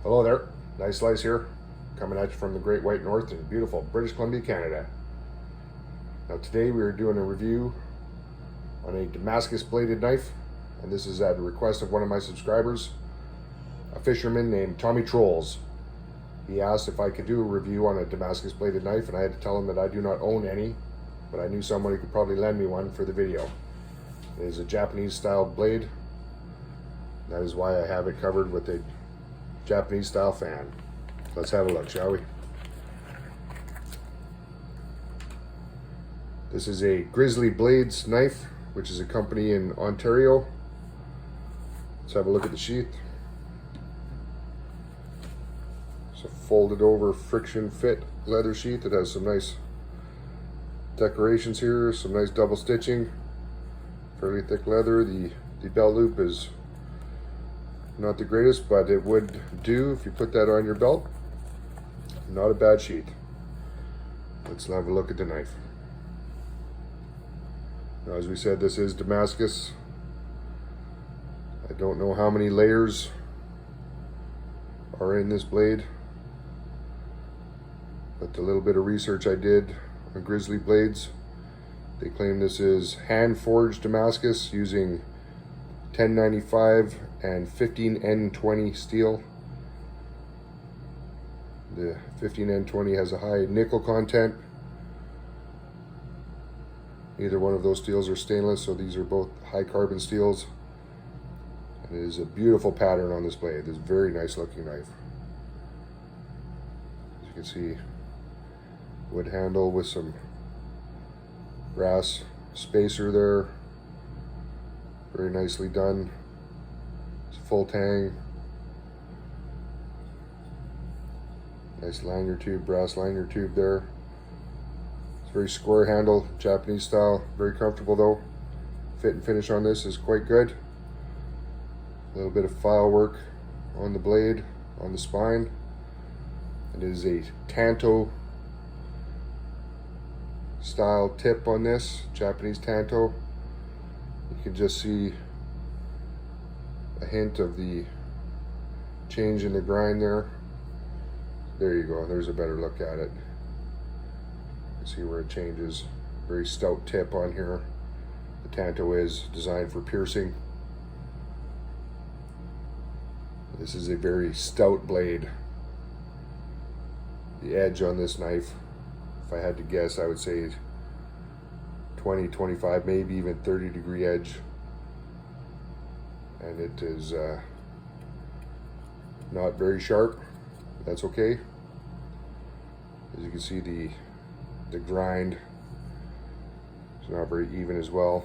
Hello there, nice slice here, coming at you from the Great White North in beautiful British Columbia, Canada. Now today we are doing a review on a Damascus bladed knife, and this is at the request of one of my subscribers, a fisherman named Tommy Trolls. He asked if I could do a review on a Damascus bladed knife, and I had to tell him that I do not own any, but I knew someone who could probably lend me one for the video. It is a Japanese style blade. That is why I have it covered with a Japanese style fan. Let's have a look, shall we? This is a Grizzly Blades knife, which is a company in Ontario. Let's have a look at the sheath. It's a folded over friction fit leather sheath. It has some nice decorations here, some nice double stitching, fairly thick leather. The belt loop is not the greatest, but it would do if you put that on your belt. Not a bad sheath. Let's have a look at the knife. Now, as we said, this is Damascus. I don't know how many layers are in this blade, but the little bit of research I did on Grizzly blades, they claim this is hand forged Damascus using 1095 and 15N20 steel. The 15N20 has a high nickel content. Either one of those steels are stainless, so these are both high carbon steels. And it is a beautiful pattern on this blade. It's a very nice looking knife. As you can see, wood handle with some brass spacer there. Very nicely done. It's a full tang. Nice lanyard tube, brass lanyard tube there. It's very square handle, Japanese style. Very comfortable though. Fit and finish on this is quite good. A little bit of file work on the blade, on the spine. It is a Tanto style tip on this, Japanese Tanto. You can just see a hint of the change in the grind there. There you go, there's a better look at it. You can see where it changes. Very stout tip on here. The Tanto is designed for piercing. This is a very stout blade. The edge on this knife, if I had to guess, I would say 20, 25, maybe even 30-degree edge. And it is not very sharp. That's okay. As you can see, the grind is not very even as well.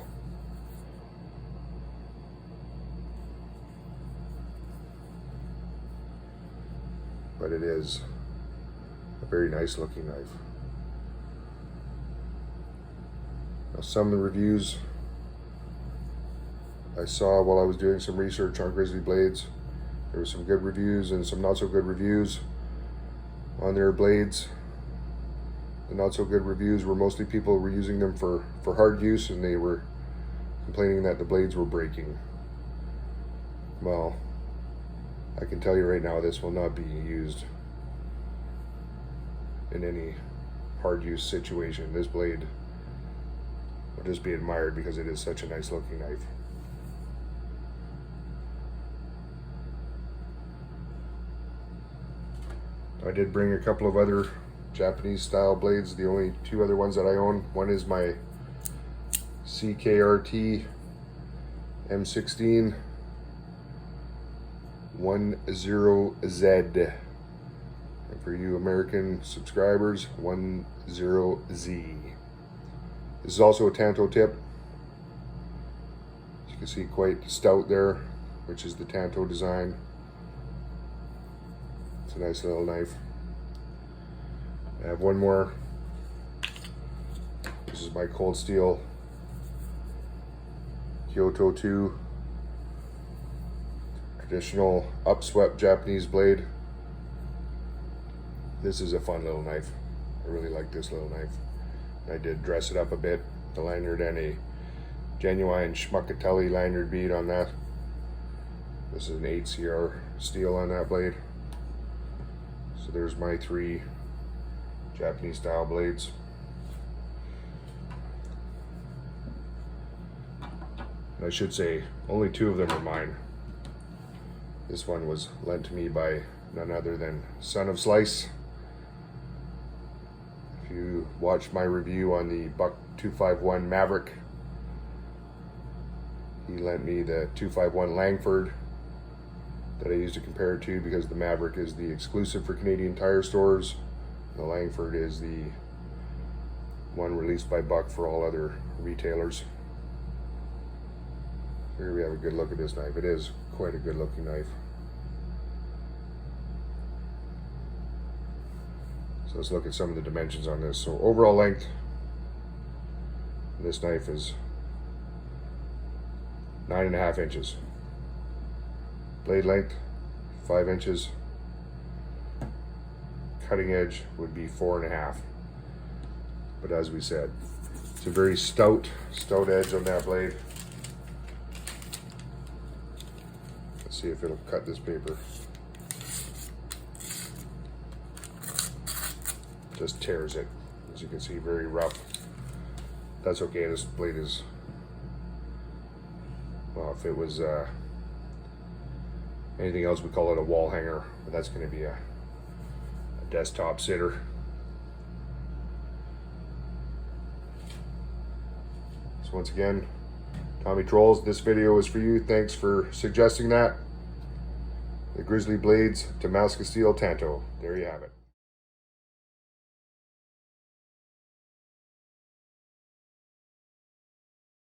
But it is a very nice looking knife. Now, some of the reviews I saw while I was doing some research on Grizzly blades, there were some good reviews and some not so good reviews on their blades. The not so good reviews were mostly people who were using them for hard use, and they were complaining that the blades were breaking. Well, I can tell you right now, this will not be used in any hard use situation. This blade will just be admired because it is such a nice looking knife. I did bring a couple of other Japanese style blades. The only two other ones that I own, one is my CKRT M16 10Z, and for you American subscribers, 10Z. This is also a Tanto tip. As you can see, quite stout there, which is the Tanto design. It's a nice little knife. I have one more. This is my Cold Steel Kyoto 2 traditional upswept Japanese blade. This is a fun little knife. I really like this little knife. I did dress it up a bit, the lanyard and a genuine Schmuckatelli lanyard bead on that. This is an 8CR steel on that blade. So there's my 3 Japanese style blades. And I should say only 2 of them are mine. This one was lent to me by none other than Son of Slice. If you watched my review on the Buck 251 Maverick, he lent me the 251 Langford that I used to compare it to, because the Maverick is the exclusive for Canadian Tire stores. The Langford is the one released by Buck for all other retailers. Here we have a good look at this knife. It is quite a good looking knife. So let's look at some of the dimensions on this. So overall length, this knife is 9.5 inches. Blade length, 5 inches. Cutting edge would be 4.5. But as we said, it's a very stout edge on that blade. Let's see if it'll cut this paper. Just tears it, as you can see, very rough. That's okay. This blade is, well, if it was anything else, we call it a wall hanger, but that's going to be a desktop sitter. So once again, Tommy Trolls, this video is for you. Thanks for suggesting that. The Grizzly Blades Damascus Steel Tanto. There you have it.